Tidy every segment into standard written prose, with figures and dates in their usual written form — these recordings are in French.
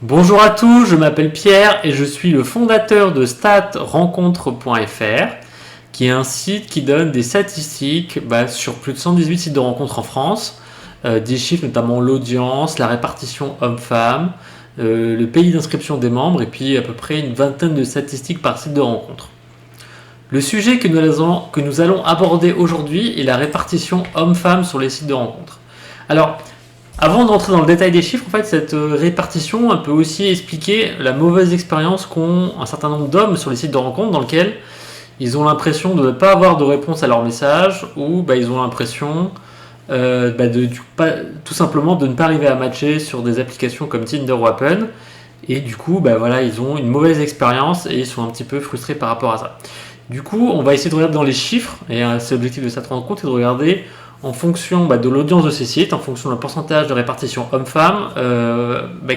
Bonjour à tous, je m'appelle Pierre et je suis le fondateur de statrencontre.fr, qui est un site qui donne des statistiques sur plus de 118 sites de rencontres en France, des chiffres notamment l'audience, la répartition homme-femme, le pays d'inscription des membres et puis à peu près une vingtaine de statistiques par site de rencontre. Le sujet que nous allons aborder aujourd'hui est la répartition homme-femme sur les sites de rencontres. Alors, avant d'entrer dans le détail des chiffres, en fait, cette répartition peut aussi expliquer la mauvaise expérience qu'ont un certain nombre d'hommes sur les sites de rencontres dans lesquels ils ont l'impression de ne pas avoir de réponse à leur message ou ils ont l'impression tout simplement de ne pas arriver à matcher sur des applications comme Tinder ou Happen. Et du coup, ils ont une mauvaise expérience et ils sont un petit peu frustrés par rapport à ça. Du coup, on va essayer de regarder dans les chiffres, et c'est l'objectif de cette rencontre, et de regarder en fonction de l'audience de ces sites, en fonction d'un pourcentage de répartition homme-femme,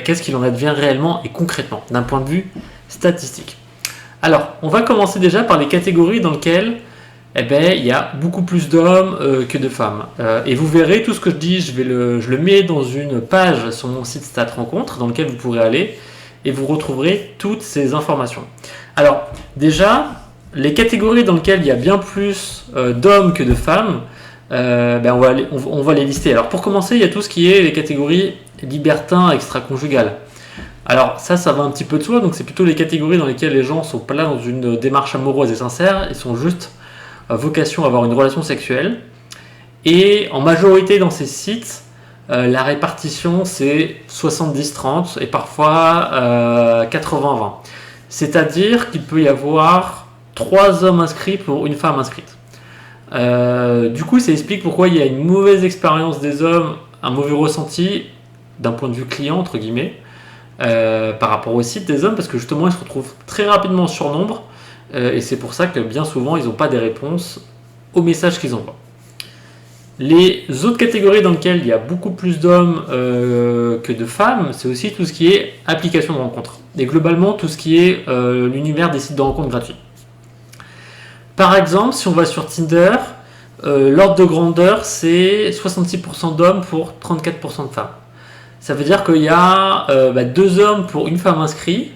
qu'est-ce qu'il en advient réellement et concrètement, d'un point de vue statistique. Alors, on va commencer déjà par les catégories dans lesquelles il y a beaucoup plus d'hommes que de femmes. Et vous verrez, tout ce que je dis, je le mets dans une page sur mon site Stat Rencontre, dans lequel vous pourrez aller, et vous retrouverez toutes ces informations. Alors, déjà, les catégories dans lesquelles il y a bien plus d'hommes que de femmes, on va les lister. Alors pour commencer, il y a tout ce qui est les catégories libertins extra-conjugales. Alors ça va un petit peu de soi, donc c'est plutôt les catégories dans lesquelles les gens sont pas là dans une démarche amoureuse et sincère, ils sont juste à vocation à avoir une relation sexuelle. Et en majorité dans ces sites, la répartition c'est 70-30 et parfois 80-20. C'est-à-dire qu'il peut y avoir 3 hommes inscrits pour une femme inscrite. Du coup, ça explique pourquoi il y a une mauvaise expérience des hommes, un mauvais ressenti d'un point de vue client, entre guillemets, par rapport au site des hommes, parce que justement, ils se retrouvent très rapidement en surnombre, et c'est pour ça que bien souvent, ils n'ont pas des réponses aux messages qu'ils envoient. Les autres catégories dans lesquelles il y a beaucoup plus d'hommes que de femmes, c'est aussi tout ce qui est application de rencontre, et globalement tout ce qui est l'univers des sites de rencontres gratuits. Par exemple, si on va sur Tinder, l'ordre de grandeur, c'est 66% d'hommes pour 34% de femmes. Ça veut dire qu'il y a 2 hommes pour une femme inscrite,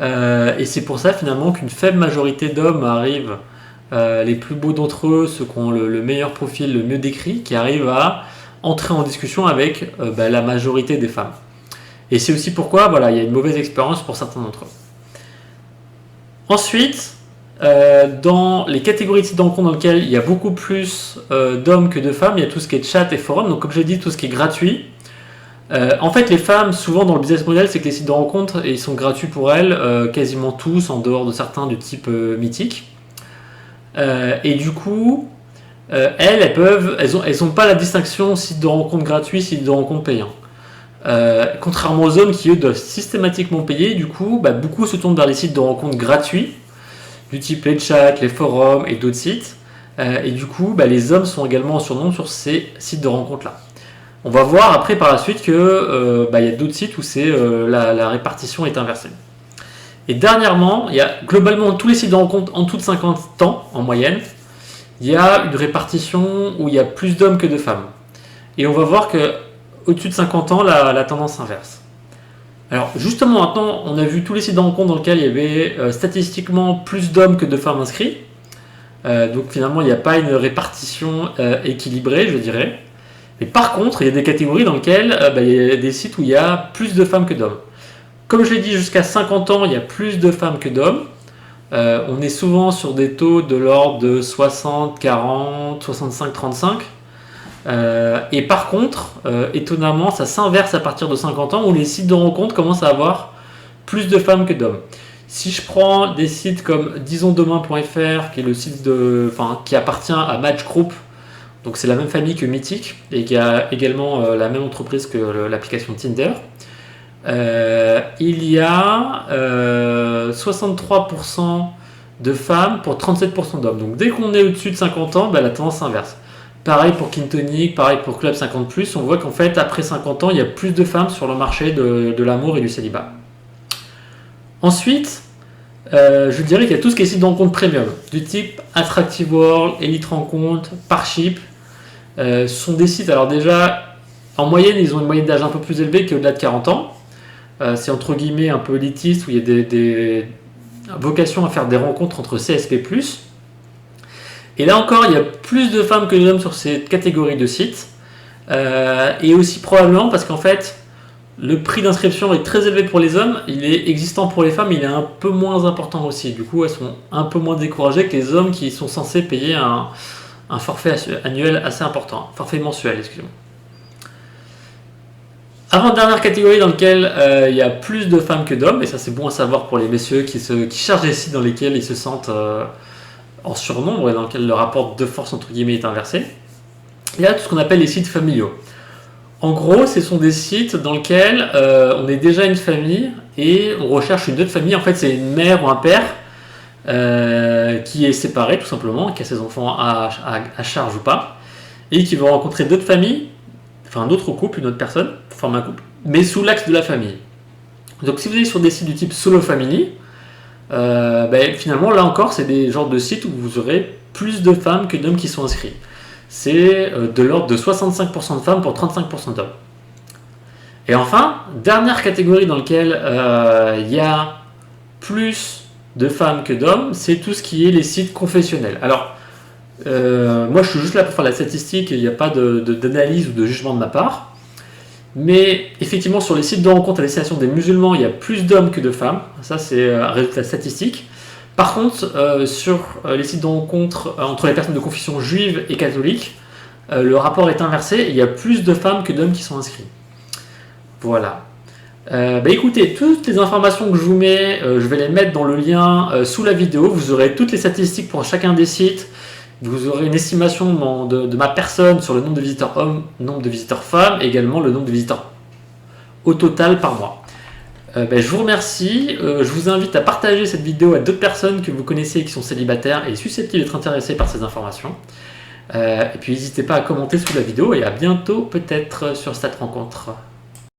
et c'est pour ça finalement qu'une faible majorité d'hommes arrivent, les plus beaux d'entre eux, ceux qui ont le meilleur profil, le mieux décrit, qui arrivent à entrer en discussion avec la majorité des femmes. Et c'est aussi pourquoi il y a une mauvaise expérience pour certains d'entre eux. Ensuite, dans les catégories de sites de rencontres dans lesquelles il y a beaucoup plus d'hommes que de femmes, il y a tout ce qui est chat et forum. Donc comme j'ai dit, tout ce qui est gratuit. En fait, les femmes, souvent dans le business model, c'est que les sites de rencontres, ils sont gratuits pour elles, quasiment tous, en dehors de certains du type mythique. Et du coup, elles ont pas la distinction site de rencontre gratuit, site de rencontre payant. Contrairement aux hommes qui eux doivent systématiquement payer, du coup, beaucoup se tournent vers les sites de rencontres gratuits, du type les chats, les forums et d'autres sites. Et du coup, les hommes sont également en surnombre sur ces sites de rencontres-là. On va voir après par la suite qu'il y a d'autres sites où la répartition est inversée. Et dernièrement, il y a globalement tous les sites de rencontres en dessous de 50 ans, en moyenne, il y a une répartition où il y a plus d'hommes que de femmes. Et on va voir qu'au-dessus de 50 ans, la tendance inverse. Alors justement maintenant on a vu tous les sites de rencontres dans lesquels il y avait statistiquement plus d'hommes que de femmes inscrits, donc finalement il n'y a pas une répartition équilibrée, je dirais. Mais par contre il y a des catégories dans lesquelles il y a des sites où il y a plus de femmes que d'hommes. Comme je l'ai dit, jusqu'à 50 ans il y a plus de femmes que d'hommes. On est souvent sur des taux de l'ordre de 60, 40, 65, 35. Et par contre, étonnamment, ça s'inverse à partir de 50 ans où les sites de rencontres commencent à avoir plus de femmes que d'hommes. Si je prends des sites comme disonsdemain.fr, qui est le site qui appartient à Match Group, donc c'est la même famille que Mythique et qui a également la même entreprise que l'application Tinder, il y a 63% de femmes pour 37% d'hommes. Donc dès qu'on est au-dessus de 50 ans, la tendance s'inverse. Pareil pour Kintonic, pareil pour Club 50+, on voit qu'en fait, après 50 ans, il y a plus de femmes sur le marché de l'amour et du célibat. Ensuite, je dirais qu'il y a tout ce qui est site de rencontre premium, du type Attractive World, Elite Rencontre, Parship. Ce sont des sites, alors déjà, en moyenne, ils ont une moyenne d'âge un peu plus élevée qu'au-delà de 40 ans. c'est entre guillemets un peu élitiste, où il y a des vocations à faire des rencontres entre CSP+. Et là encore, il y a plus de femmes que d'hommes sur cette catégorie de sites. Et aussi probablement parce qu'en fait, le prix d'inscription est très élevé pour les hommes, il est existant pour les femmes, il est un peu moins important aussi. Du coup, elles sont un peu moins découragées que les hommes qui sont censés payer un forfait annuel assez important, forfait mensuel, excusez-moi. Avant-dernière catégorie dans laquelle il y a plus de femmes que d'hommes, et ça c'est bon à savoir pour les messieurs qui cherchent des sites dans lesquels ils se sentent en surnombre et dans lesquels le rapport de force entre guillemets est inversé. Il y a tout ce qu'on appelle les sites familiaux. En gros, ce sont des sites dans lesquels on est déjà une famille et on recherche une autre famille. En fait, c'est une mère ou un père qui est séparé tout simplement, qui a ses enfants à charge ou pas, et qui va rencontrer d'autres familles, enfin d'autres couples, une autre personne, pour former un couple, mais sous l'axe de la famille. Donc si vous allez sur des sites du type Solo Family, finalement là encore, c'est des genres de sites où vous aurez plus de femmes que d'hommes qui sont inscrits. C'est de l'ordre de 65% de femmes pour 35% d'hommes. Et enfin, dernière catégorie dans laquelle il y a plus de femmes que d'hommes, c'est tout ce qui est les sites confessionnels. Alors, moi je suis juste là pour faire la statistique, il n'y a pas d'analyse ou de jugement de ma part. Mais effectivement, sur les sites de rencontre à destination des musulmans, il y a plus d'hommes que de femmes. Ça, c'est un résultat statistique. Par contre, sur les sites de rencontre entre les personnes de confession juive et catholique, le rapport est inversé et il y a plus de femmes que d'hommes qui sont inscrits. Voilà. Écoutez, toutes les informations que je vous mets, je vais les mettre dans le lien sous la vidéo. Vous aurez toutes les statistiques pour chacun des sites. Vous aurez une estimation de ma personne sur le nombre de visiteurs hommes, nombre de visiteurs femmes, et également le nombre de visiteurs au total par mois. Je vous remercie, je vous invite à partager cette vidéo à d'autres personnes que vous connaissez qui sont célibataires et susceptibles d'être intéressées par ces informations. Et puis n'hésitez pas à commenter sous la vidéo et à bientôt peut-être sur cette rencontre.